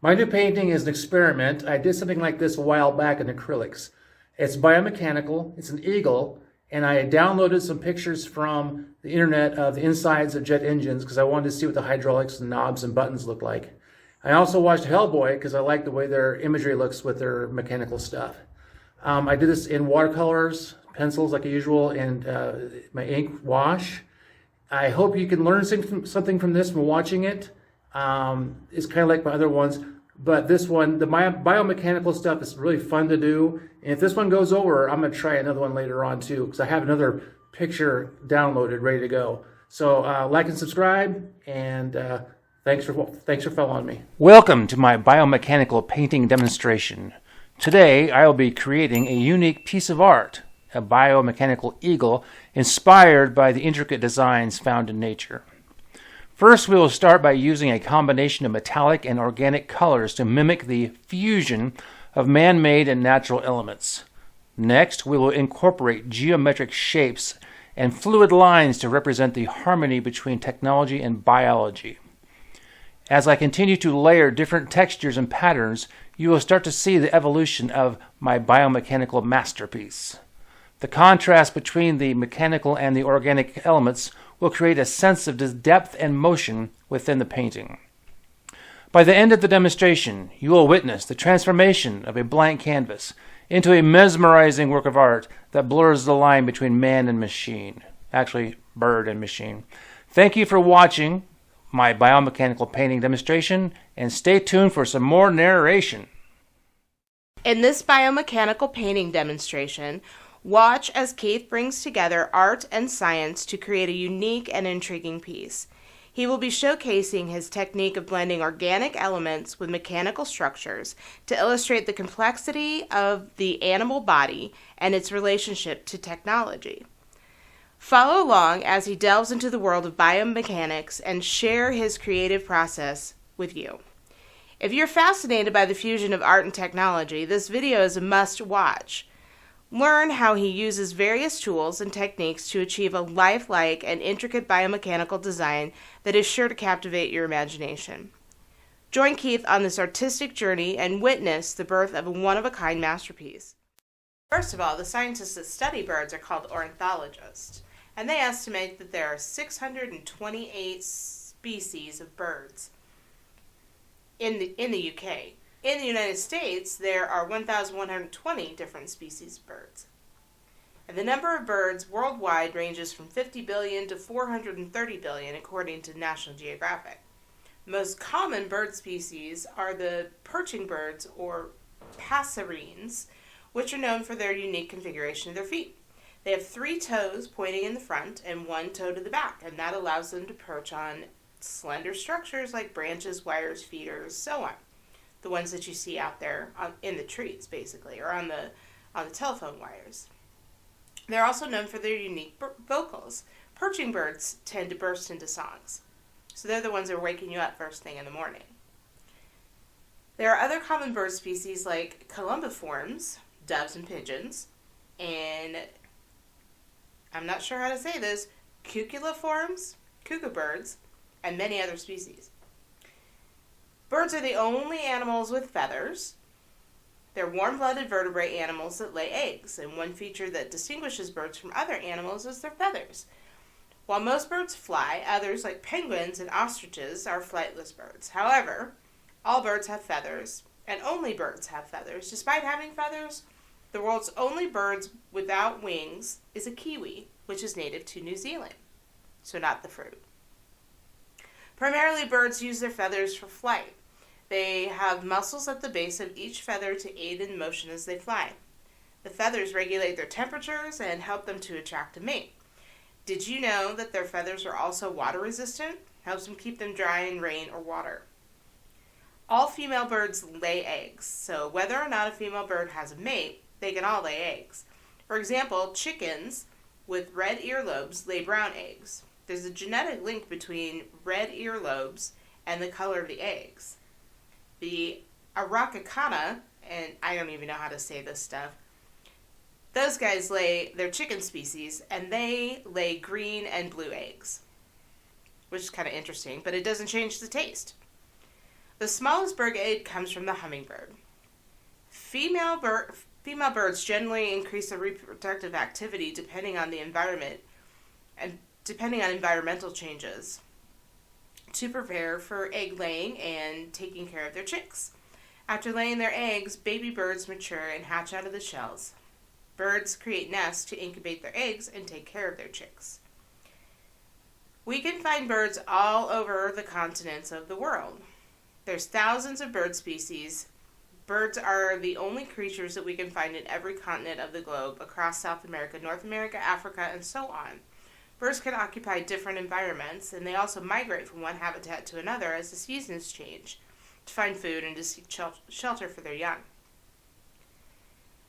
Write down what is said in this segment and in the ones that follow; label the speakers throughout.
Speaker 1: My new painting is an experiment. I did something like this a while back in acrylics. It's biomechanical, it's an eagle, and I downloaded some pictures from the internet of the insides of jet engines because I wanted to see what the hydraulics and knobs and buttons look like. I also watched Hellboy because I like the way their imagery looks with their mechanical stuff. I did this in watercolors, pencils like usual, and my ink wash. I hope you can learn something from this from watching it. It's kind of like my other ones, but this one, the biomechanical stuff, is really fun to do. And if this one goes over, I'm going to try another one later on too, because I have another picture downloaded, ready to go. So like and subscribe, and thanks for following me. Welcome to my biomechanical painting demonstration. Today, I will be creating a unique piece of art, a biomechanical eagle inspired by the intricate designs found in nature. First, we will start by using a combination of metallic and organic colors to mimic the fusion of man-made and natural elements. Next, we will incorporate geometric shapes and fluid lines to represent the harmony between technology and biology. As I continue to layer different textures and patterns, you will start to see the evolution of my biomechanical masterpiece. The contrast between the mechanical and the organic elements will create a sense of depth and motion within the painting. By the end of the demonstration, you will witness the transformation of a blank canvas into a mesmerizing work of art that blurs the line between man and machine. Actually, bird and machine. Thank you for watching my biomechanical painting demonstration, and stay tuned for some more narration.
Speaker 2: In this biomechanical painting demonstration, watch as Keith brings together art and science to create a unique and intriguing piece. He will be showcasing his technique of blending organic elements with mechanical structures to illustrate the complexity of the animal body and its relationship to technology. Follow along as he delves into the world of biomechanics and share his creative process with you. If you're fascinated by the fusion of art and technology, this video is a must-watch. Learn how he uses various tools and techniques to achieve a lifelike and intricate biomechanical design that is sure to captivate your imagination. Join Keith on this artistic journey and witness the birth of a one-of-a-kind masterpiece. First of all, the scientists that study birds are called ornithologists, and they estimate that there are 628 species of birds in the UK. In the United States, there are 1,120 different species of birds. And the number of birds worldwide ranges from 50 billion to 430 billion, according to National Geographic. The most common bird species are the perching birds, or passerines, which are known for their unique configuration of their feet. They have 3 toes pointing in the front and 1 toe to the back, and that allows them to perch on slender structures like branches, wires, feeders, so on. The ones that you see out there in the trees, basically, or on the telephone wires. They're also known for their unique vocals. Perching birds tend to burst into songs, so they're the ones that are waking you up first thing in the morning. There are other common bird species like columbiforms, doves and pigeons, and I'm not sure how to say this, cuculiforms, cuckoo birds, and many other species. Birds are the only animals with feathers. They're warm-blooded vertebrate animals that lay eggs, and one feature that distinguishes birds from other animals is their feathers. While most birds fly, others, like penguins and ostriches, are flightless birds. However, all birds have feathers, and only birds have feathers. Despite having feathers, the world's only birds without wings is a kiwi, which is native to New Zealand, so not the fruit. Primarily, birds use their feathers for flight. They have muscles at the base of each feather to aid in motion as they fly. The feathers regulate their temperatures and help them to attract a mate. Did you know that their feathers are also water resistant? Helps them keep them dry in rain or water. All female birds lay eggs, so whether or not a female bird has a mate, they can all lay eggs. For example, chickens with red earlobes lay brown eggs. There's a genetic link between red earlobes and the color of the eggs. The Araucana, and I don't even know how to say this stuff, those guys they're chicken species, and they lay green and blue eggs, which is kind of interesting, but it doesn't change the taste. The smallest bird egg comes from the hummingbird. Female birds generally increase their reproductive activity depending on the environment and depending on environmental changes to prepare for egg laying and taking care of their chicks. After laying their eggs, baby birds mature and hatch out of the shells. Birds create nests to incubate their eggs and take care of their chicks. We can find birds all over the continents of the world. There's thousands of bird species. Birds are the only creatures that we can find in every continent of the globe across South America, North America, Africa, and so on. Birds can occupy different environments, and they also migrate from one habitat to another as the seasons change to find food and to seek shelter for their young.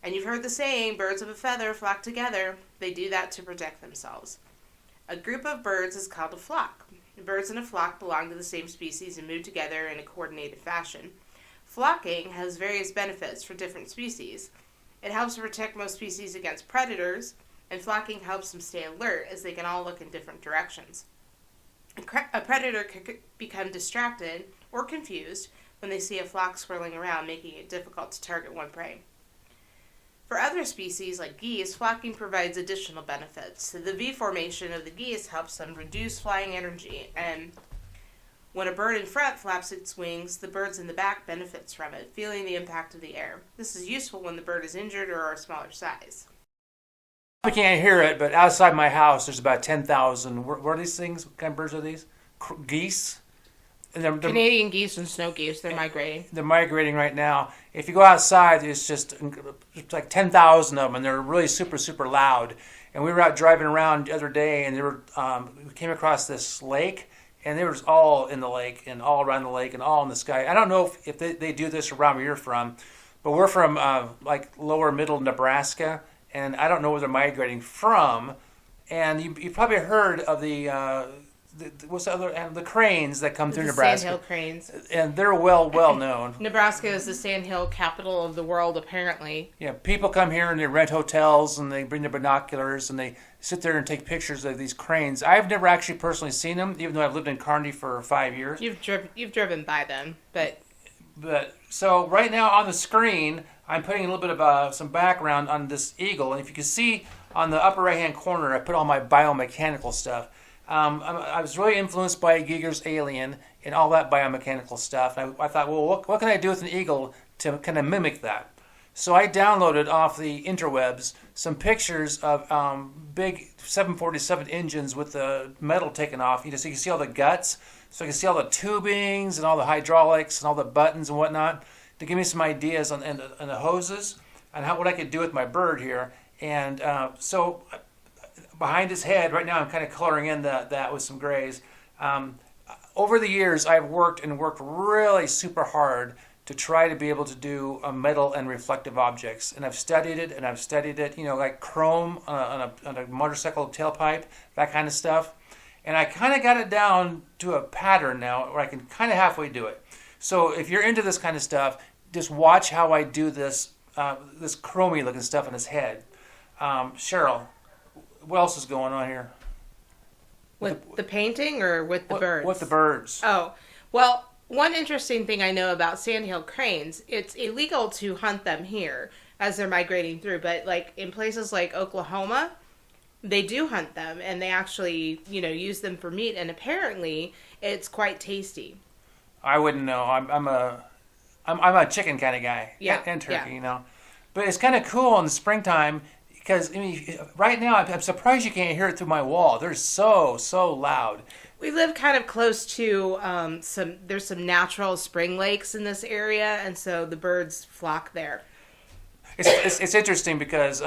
Speaker 2: And you've heard the saying, birds of a feather flock together. They do that to protect themselves. A group of birds is called a flock. Birds in a flock belong to the same species and move together in a coordinated fashion. Flocking has various benefits for different species. It helps to protect most species against predators, and flocking helps them stay alert as they can all look in different directions. A predator could become distracted or confused when they see a flock swirling around, making it difficult to target one prey. For other species like geese, flocking provides additional benefits. The V formation of the geese helps them reduce flying energy, and when a bird in front flaps its wings, the birds in the back benefits from it, feeling the impact of the air. This is useful when the bird is injured or a smaller size.
Speaker 1: I can't hear it, but outside my house, there's about 10,000. What are these things? What kind of birds are these? Geese?
Speaker 2: And they're Canadian geese and snow geese. They're migrating.
Speaker 1: They're migrating right now. If you go outside, it's like 10,000 of them, and they're really super, super loud. And we were out driving around the other day, and we came across this lake, and they were all in the lake and all around the lake and all in the sky. I don't know if they do this around where you're from, but we're from like lower middle Nebraska, and I don't know where they're migrating from. And you probably heard of what's the other, and the cranes that come through Nebraska.
Speaker 2: Sandhill cranes.
Speaker 1: And they're well known.
Speaker 2: Nebraska is the sandhill capital of the world, apparently.
Speaker 1: Yeah, people come here and they rent hotels and they bring their binoculars and they sit there and take pictures of these cranes. I've never actually personally seen them, even though I've lived in Kearney for 5 years.
Speaker 2: You've driven by them, but
Speaker 1: so right now on the screen, I'm putting a little bit of some background on this eagle, and if you can see on the upper right-hand corner, I put all my biomechanical stuff. I was really influenced by Giger's Alien and all that biomechanical stuff. And I thought, well, what can I do with an eagle to kind of mimic that? So I downloaded off the interwebs some pictures of big 747 engines with the metal taken off. So you can see all the guts. So I can see all the tubings and all the hydraulics and all the buttons and whatnot to give me some ideas on the hoses and what I could do with my bird here. And so behind his head, right now I'm kind of coloring in that with some grays. Over the years, I've worked really super hard to try to be able to do metal and reflective objects. And I've studied it, like chrome on a motorcycle tailpipe, that kind of stuff. And I kind of got it down to a pattern now where I can kind of halfway do it. So if you're into this kind of stuff, just watch how I do this chromey looking stuff on his head. Cheryl, what else is going on here?
Speaker 2: With the painting or with the birds?
Speaker 1: With the birds.
Speaker 2: Oh, well, one interesting thing I know about sandhill cranes, it's illegal to hunt them here as they're migrating through, but like in places like Oklahoma, they do hunt them and they actually, use them for meat, and apparently it's quite tasty.
Speaker 1: I wouldn't know. I'm a chicken kind of guy.
Speaker 2: Yeah.
Speaker 1: And turkey, But it's kind of cool in the springtime. Because right now, I'm surprised you can't hear it through my wall. They're so loud.
Speaker 2: We live kind of close to there's some natural spring lakes in this area, and so the birds flock there.
Speaker 1: It's interesting because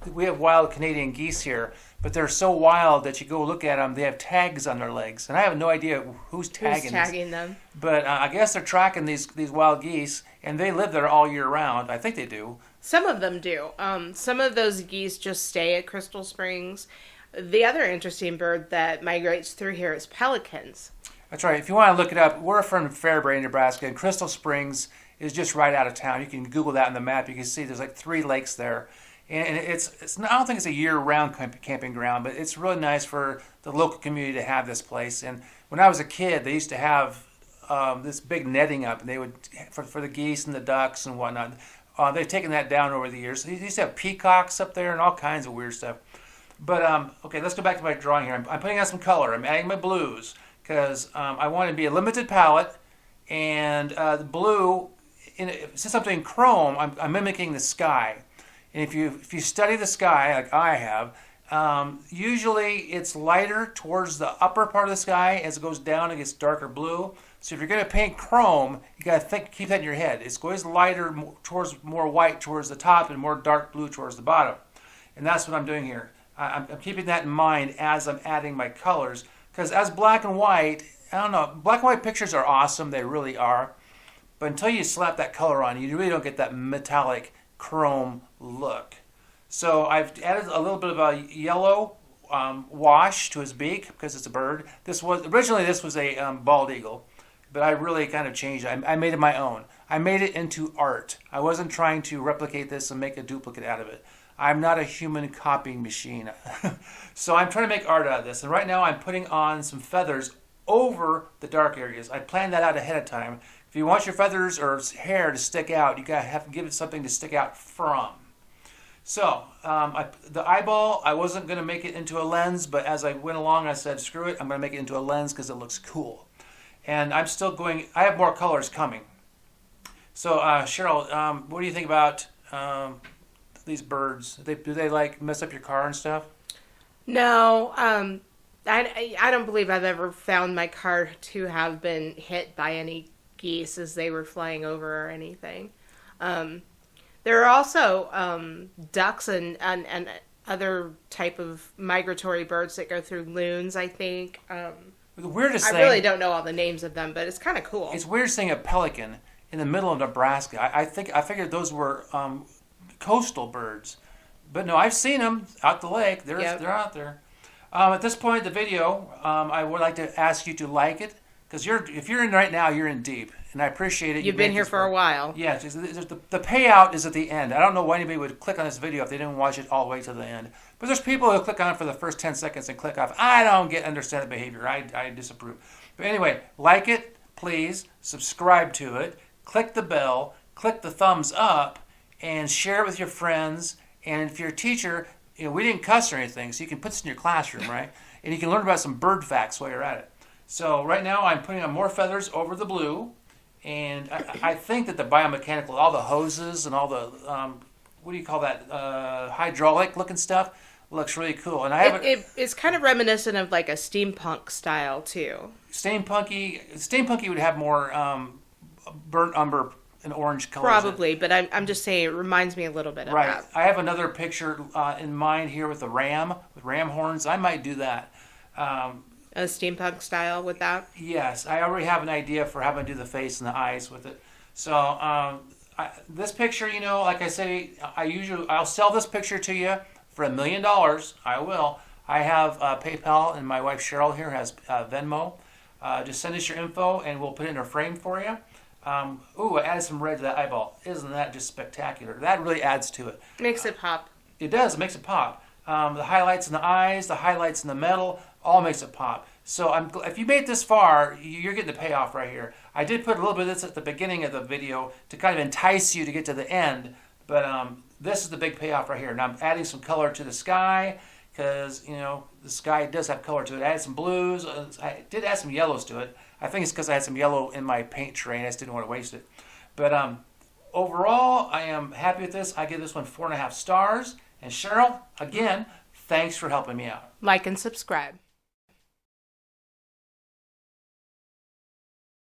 Speaker 1: we have wild Canadian geese here, but they're so wild that you go look at them, they have tags on their legs, and I have no idea who's tagging
Speaker 2: them.
Speaker 1: But I guess they're tracking these wild geese, and they live there all year round. I think they do.
Speaker 2: Some of them do. Some of those geese just stay at Crystal Springs. The other interesting bird that migrates through here is pelicans.
Speaker 1: That's right. If you want to look it up, we're from Fairbrae, Nebraska, and Crystal Springs is just right out of town. You can Google that on the map. You can see there's like 3 lakes there. And it's I don't think it's a year-round camping ground, but it's really nice for the local community to have this place. And when I was a kid, they used to have this big netting up, and they would for the geese and the ducks and whatnot. They've taken that down over the years. They used to have peacocks up there and all kinds of weird stuff. But okay, let's go back to my drawing here. I'm putting on some color. I'm adding my blues because I want to be a limited palette, and the blue. Since I'm doing chrome, I'm mimicking the sky. And if you study the sky like I have, usually it's lighter towards the upper part of the sky. As it goes down, it gets darker blue. So if you're going to paint chrome, you got to keep that in your head. It's always lighter towards more white towards the top and more dark blue towards the bottom. And that's what I'm doing here. I'm keeping that in mind as I'm adding my colors. Because as black and white, I don't know, black and white pictures are awesome. They really are. But until you slap that color on, you really don't get that metallic chrome look. So I've added a little bit of a yellow wash to his beak because it's a bird. Originally this was a bald eagle, but I really kind of changed it. I made it my own. I made it into art. I wasn't trying to replicate this and make a duplicate out of it. I'm not a human copying machine. So I'm trying to make art out of this. And right now I'm putting on some feathers over the dark areas. I planned that out ahead of time. If you want your feathers or hair to stick out, you gotta have to give it something to stick out from. So the eyeball, I wasn't going to make it into a lens, but as I went along, I said, screw it, I'm going to make it into a lens because it looks cool. And I'm still going, I have more colors coming. So Cheryl, what do you think about these birds? Do they like mess up your car and stuff?
Speaker 2: No, I don't believe I've ever found my car to have been hit by any geese as they were flying over or anything. There are also ducks and other type of migratory birds that go through loons, I think.
Speaker 1: The weirdest thing,
Speaker 2: I really don't know all the names of them, but it's kind of cool.
Speaker 1: It's weird seeing a pelican in the middle of Nebraska. I figured those were coastal birds. But no, I've seen them out the lake. They're out there. At this point in the video, I would like to ask you to like it. Because if you're in right now, you're in deep. And I appreciate it.
Speaker 2: You've been here for a while.
Speaker 1: Yeah, the payout is at the end. I don't know why anybody would click on this video if they didn't watch it all the way to the end. But there's people who click on it for the first 10 seconds and click off. I don't understand the behavior. I disapprove. But anyway, like it, please. Subscribe to it. Click the bell. Click the thumbs up. And share it with your friends. And if you're a teacher, we didn't cuss or anything, so you can put this in your classroom, right? And you can learn about some bird facts while you're at it. So right now I'm putting on more feathers over the blue. And I think that the biomechanical, all the hoses and all the, what do you call that, hydraulic looking stuff, looks really cool. And
Speaker 2: it's kind of reminiscent of like a steampunk style too.
Speaker 1: Steampunky would have more burnt umber and orange colors.
Speaker 2: Probably, but I'm just saying it reminds me a little bit of that.
Speaker 1: Right. I have another picture in mind here with ram horns. I might do that.
Speaker 2: A steampunk style with that?
Speaker 1: Yes, I already have an idea for how to do the face and the eyes with it. So this picture, like I say, I'll sell this picture to you for $1 million. I will. I have PayPal, and my wife Cheryl here has Venmo. Just send us your info, and we'll put it in a frame for you. I added some red to that eyeball. Isn't that just spectacular? That really adds to it.
Speaker 2: Makes it pop.
Speaker 1: It does. It makes it pop. The highlights in the eyes, the highlights in the metal, all makes it pop. So if you made it this far, you're getting the payoff right here. I did put a little bit of this at the beginning of the video to kind of entice you to get to the end, but this is the big payoff right here. And I'm adding some color to the sky because, the sky does have color to it. I added some blues. I did add some yellows to it. I think it's because I had some yellow in my paint tray and I just didn't want to waste it. But overall, I am happy with this. I give this one 4.5 stars. And Cheryl, again, thanks for helping me out.
Speaker 2: Like and subscribe.